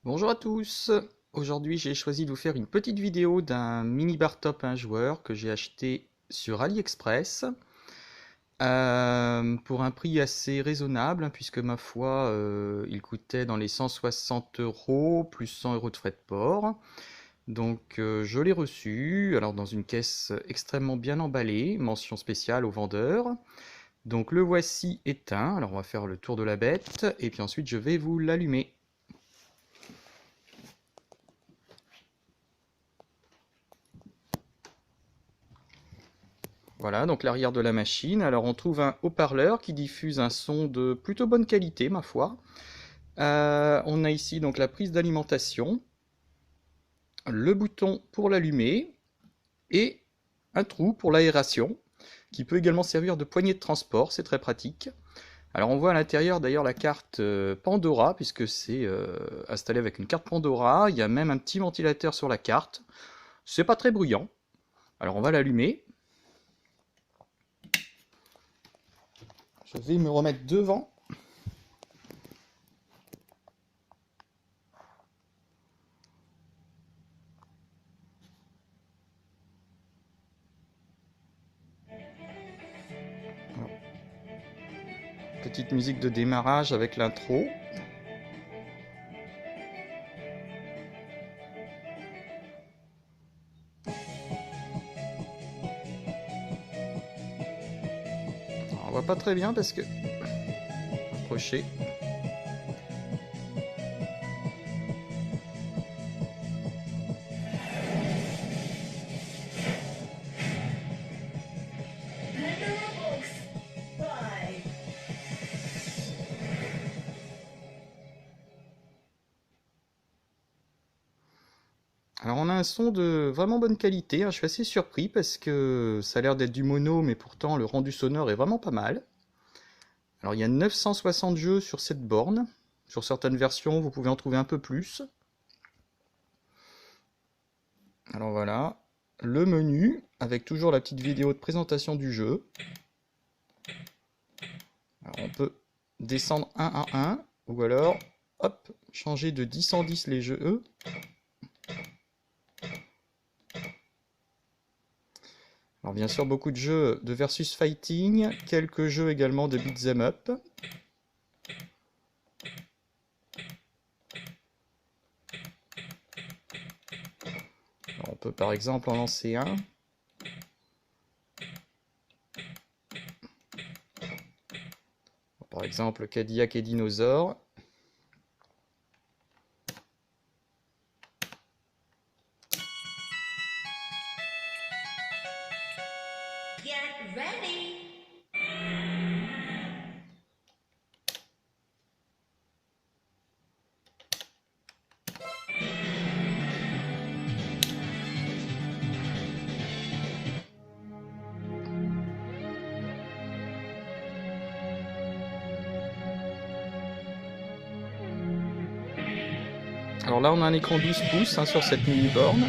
Bonjour à tous. Aujourd'hui j'ai choisi de vous faire une petite vidéo d'un mini bar top 1 joueur que j'ai acheté sur AliExpress pour un prix assez raisonnable, hein, puisque ma foi il coûtait dans les 160 euros plus 100 euros de frais de port. Donc je l'ai reçu alors dans une caisse extrêmement bien emballée, mention spéciale au vendeur. Donc le voici éteint, alors on va faire le tour de la bête et puis ensuite je vais vous l'allumer. Voilà, donc l'arrière de la machine. Alors on trouve un haut-parleur qui diffuse un son de plutôt bonne qualité, ma foi. On a ici donc la prise d'alimentation, le bouton pour l'allumer et un trou pour l'aération qui peut également servir de poignée de transport, c'est très pratique. Alors on voit à l'intérieur d'ailleurs la carte Pandora puisque c'est installé avec une carte Pandora. Il y a même un petit ventilateur sur la carte. C'est pas très bruyant. Alors on va l'allumer. Je vais me remettre devant. Petite musique de démarrage avec l'intro. On voit pas très bien parce que... Approcher. Alors on a un son de vraiment bonne qualité, hein. Je suis assez surpris parce que ça a l'air d'être du mono, mais pourtant le rendu sonore est vraiment pas mal. Alors il y a 960 jeux sur cette borne. Sur certaines versions, vous pouvez en trouver un peu plus. Alors voilà, le menu, avec toujours la petite vidéo de présentation du jeu. Alors on peut descendre un à un, ou alors, hop, changer de 10 en 10 les jeux. Alors bien sûr, beaucoup de jeux de versus fighting, quelques jeux également de beat'em up. Alors, on peut par exemple en lancer un. Par exemple, Cadillac et Dinosaure. Get ready. Alors là, on a un écran 12 pouces, hein, sur cette mini-borne.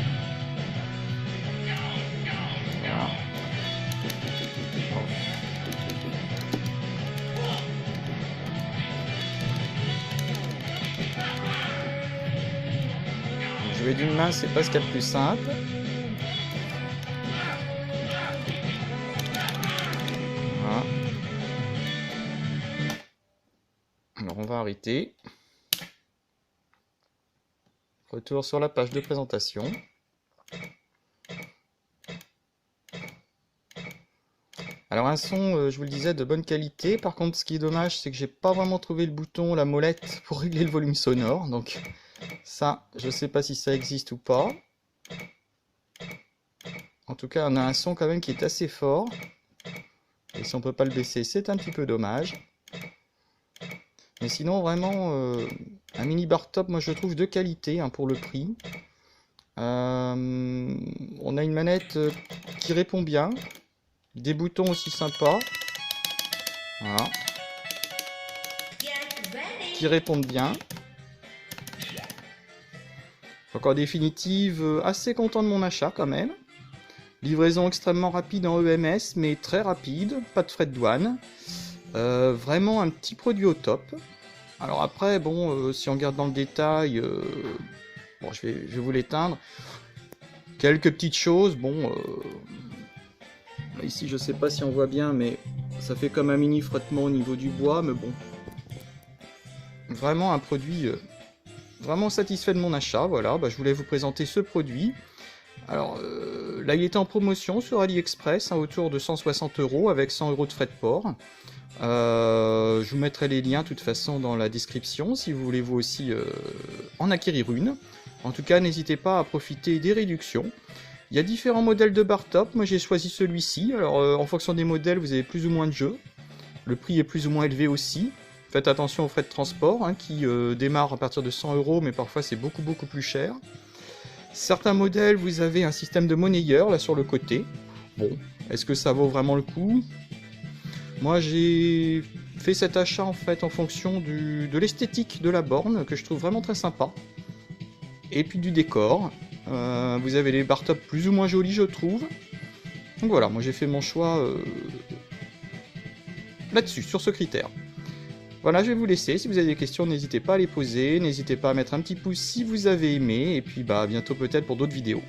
Voilà. Jouer d'une main, c'est pas ce qu'il y a de plus simple. Voilà. Alors on va arrêter. Retour sur la page de présentation. Alors un son, je vous le disais, de bonne qualité. Par contre, ce qui est dommage, c'est que j'ai pas vraiment trouvé le bouton, la molette pour régler le volume sonore. Donc ça, je sais pas si ça existe ou pas. En tout cas, on a un son quand même qui est assez fort. Et si on peut pas le baisser, c'est un petit peu dommage. Mais sinon, vraiment, un mini bar top, moi je le trouve de qualité, hein, pour le prix. On a une manette qui répond bien. Des boutons aussi sympas. Voilà. Qui répondent bien. Donc en définitive, assez content de mon achat quand même. Livraison extrêmement rapide en EMS, mais très rapide, pas de frais de douane. Vraiment un petit produit au top. Alors après, bon, si on regarde dans le détail, bon, je vais vous l'éteindre. Quelques petites choses, bon, ici je sais pas si on voit bien, mais ça fait comme un mini frottement au niveau du bois, mais bon. Vraiment un produit vraiment satisfait de mon achat, voilà, bah, je voulais vous présenter ce produit. Alors là il était en promotion sur AliExpress, hein, autour de 160 € avec 100 € de frais de port. Je vous mettrai les liens de toute façon dans la description si vous voulez vous aussi en acquérir une. En tout cas n'hésitez pas à profiter des réductions. Il y a différents modèles de bar top, moi j'ai choisi celui-ci. Alors en fonction des modèles vous avez plus ou moins de jeux. Le prix est plus ou moins élevé aussi. Faites attention aux frais de transport hein, qui démarrent à partir de 100 € mais parfois c'est beaucoup plus cher. Certains modèles vous avez un système de monnayeur là sur le côté. Bon, est-ce que ça vaut vraiment le coup? Moi j'ai fait cet achat en fait en fonction de l'esthétique de la borne que je trouve vraiment très sympa. Et puis du décor. Vous avez les bar top plus ou moins jolis je trouve. Donc voilà, moi j'ai fait mon choix là-dessus, sur ce critère. Voilà, je vais vous laisser. Si vous avez des questions, n'hésitez pas à les poser. N'hésitez pas à mettre un petit pouce si vous avez aimé. Et puis bah à bientôt peut-être pour d'autres vidéos.